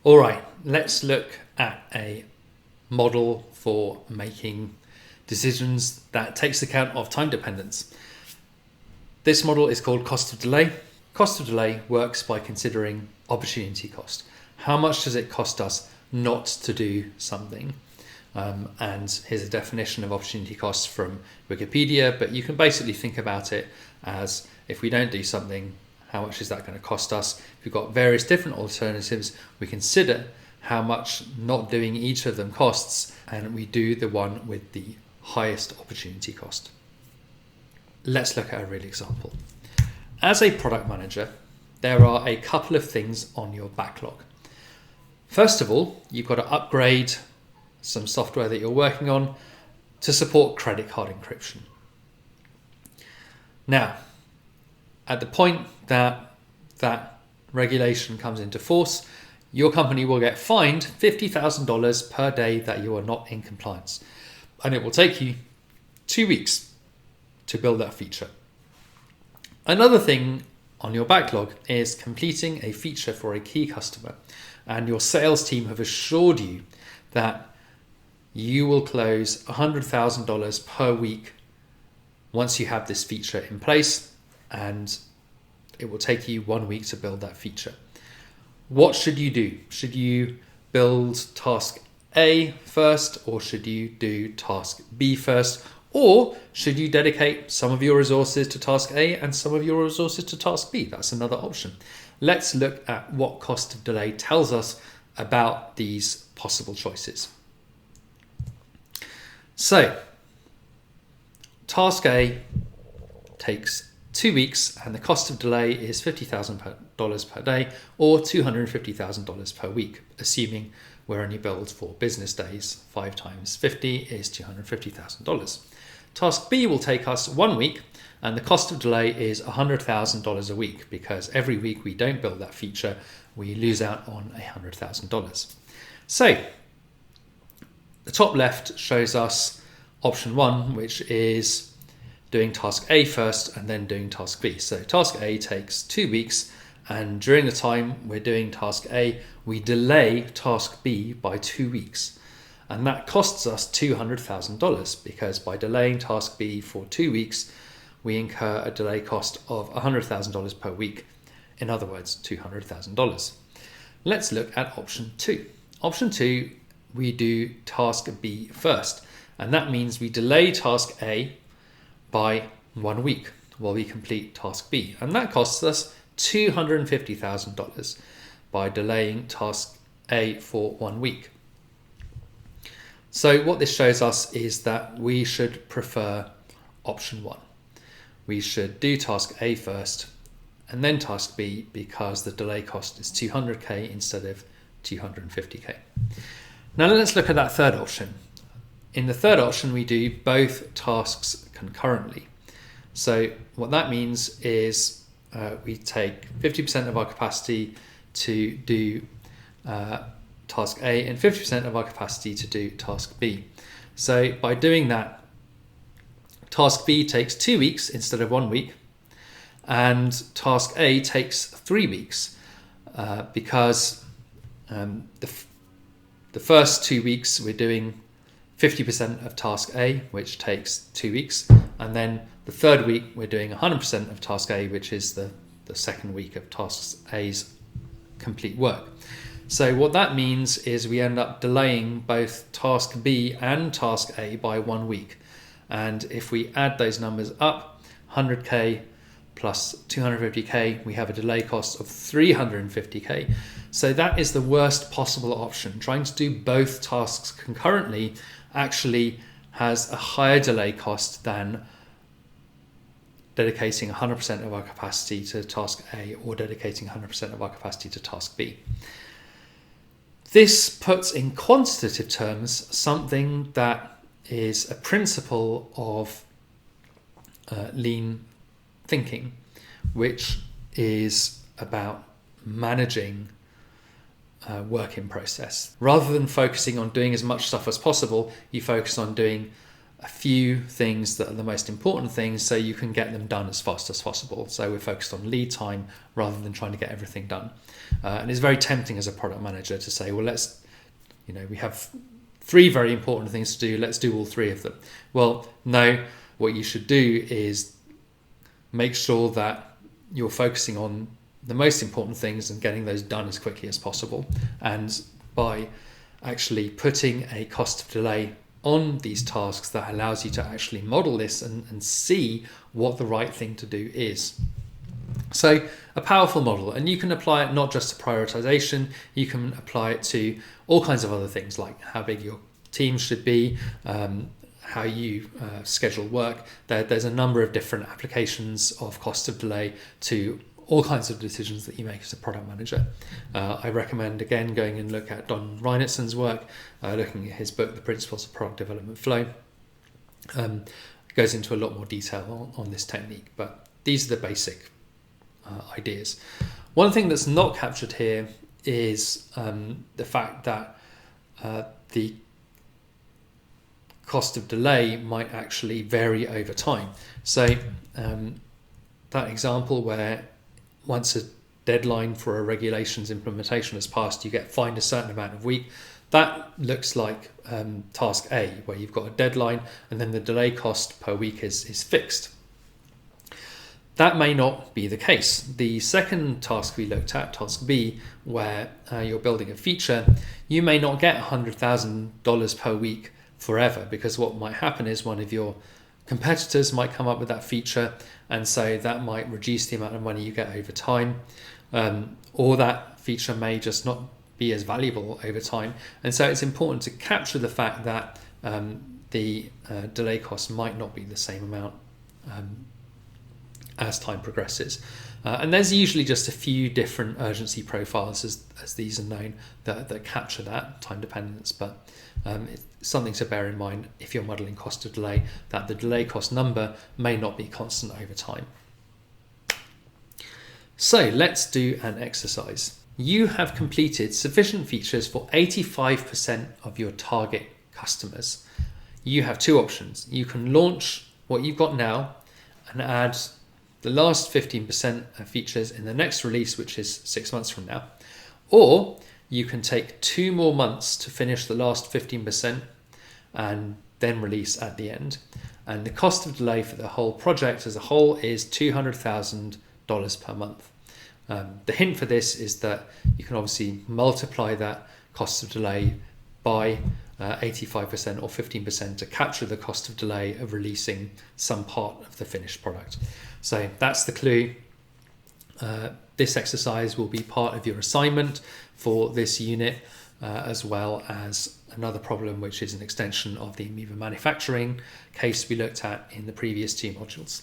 All right, let's look at a model for making decisions that takes account of time dependence. This model is called cost of delay. Cost of delay works by considering opportunity cost. How much does it cost us not to do something? And here's a definition of opportunity cost from Wikipedia, but you can basically think about it as if we don't do something, how much is that going to cost us? If we've got various different alternatives, we consider how much not doing each of them costs, and we do the one with the highest opportunity cost. Let's look at a real example. As a product manager, there are a couple of things on your backlog. First of all, you've got to upgrade some software that you're working on to support credit card encryption. Now, at the point that that regulation comes into force, your company will get fined $50,000 per day that you are not in compliance. And it will take you 2 weeks to build that feature. Another thing on your backlog is completing a feature for a key customer, and your sales team have assured you that you will close $100,000 per week once you have this feature in place, and it will take you 1 week to build that feature. What should you do? Should you build task A first, or should you do task B first? Or should you dedicate some of your resources to task A and some of your resources to task B? That's another option. Let's look at what cost of delay tells us about these possible choices. So, task A takes 2 weeks and the cost of delay is $50,000 per day or $250,000 per week, assuming we're only billed for business days. 5 times 50 is $250,000. Task B will take us 1 week, and the cost of delay is $100,000 a week, because every week we don't build that feature, we lose out on $100,000. So the top left shows us option 1, which is doing task A first and then doing task B. So task A takes 2 weeks, and during the time we're doing task A, we delay task B by 2 weeks. And that costs us $200,000, because by delaying task B for 2 weeks, we incur a delay cost of $100,000 per week. In other words, $200,000. Let's look at option 2. Option 2, we do task B first. And that means we delay task A by 1 week while we complete task B. And that costs us $250,000 by delaying task A for 1 week. So what this shows us is that we should prefer option 1. We should do task A first and then task B, because the delay cost is $200K instead of $250K. Now let's look at that third option. In the third option, we do both tasks concurrently. So what that means is we take 50% of our capacity to do task A and 50% of our capacity to do task B. So by doing that, task B takes 2 weeks instead of 1 week, and task A takes 3 weeks because the first 2 weeks we're doing 50% of task A, which takes 2 weeks, and then the third week we're doing 100% of task A, which is the second week of task A's complete work. So what that means is we end up delaying both task B and task A by 1 week. And if we add those numbers up, 100K plus 250K, we have a delay cost of 350K. So that is the worst possible option. Trying to do both tasks concurrently actually has a higher delay cost than dedicating 100% of our capacity to task A or dedicating 100% of our capacity to task B. This puts in quantitative terms something that is a principle of lean thinking, which is about managing work in process. Rather than focusing on doing as much stuff as possible, you focus on doing a few things that are the most important things so you can get them done as fast as possible. So we're focused on lead time rather than trying to get everything done. And it's very tempting as a product manager to say, well, we have 3 very important things to do, let's do all 3 of them. Well, no, what you should do is make sure that you're focusing on the most important things and getting those done as quickly as possible. And by actually putting a cost of delay on these tasks, that allows you to actually model this and see what the right thing to do is. So a powerful model, and you can apply it not just to prioritization, you can apply it to all kinds of other things like how big your team should be, how you schedule work. There's a number of different applications of cost of delay to all kinds of decisions that you make as a product manager. I recommend, again, going and look at Don Reinertson's work, looking at his book, The Principles of Product Development Flow. It goes into a lot more detail on this technique, but these are the basic ideas. One thing that's not captured here is the fact that the cost of delay might actually vary over time. So that example where once a deadline for a regulations implementation has passed, you get fined a certain amount of week. That looks like task A, where you've got a deadline and then the delay cost per week is fixed. That may not be the case. The second task we looked at, task B, where you're building a feature, you may not get $100,000 per week forever, because what might happen is one of your competitors might come up with that feature, and so that might reduce the amount of money you get over time, or that feature may just not be as valuable over time. And so it's important to capture the fact that the delay cost might not be the same amount as time progresses. And there's usually just a few different urgency profiles, as these are known, that capture that time dependence. But it's something to bear in mind if you're modeling cost of delay, that the delay cost number may not be constant over time. So let's do an exercise. You have completed sufficient features for 85% of your target customers. You have 2 options. You can launch what you've got now and add the last 15% of features in the next release, which is 6 months from now. Or you can take 2 more months to finish the last 15% and then release at the end. And the cost of delay for the whole project as a whole is $200,000 per month. The hint for this is that you can obviously multiply that cost of delay by 85% or 15% to capture the cost of delay of releasing some part of the finished product. So that's the clue. This exercise will be part of your assignment for this unit, as well as another problem, which is an extension of the Amoeba manufacturing case we looked at in the previous 2 modules.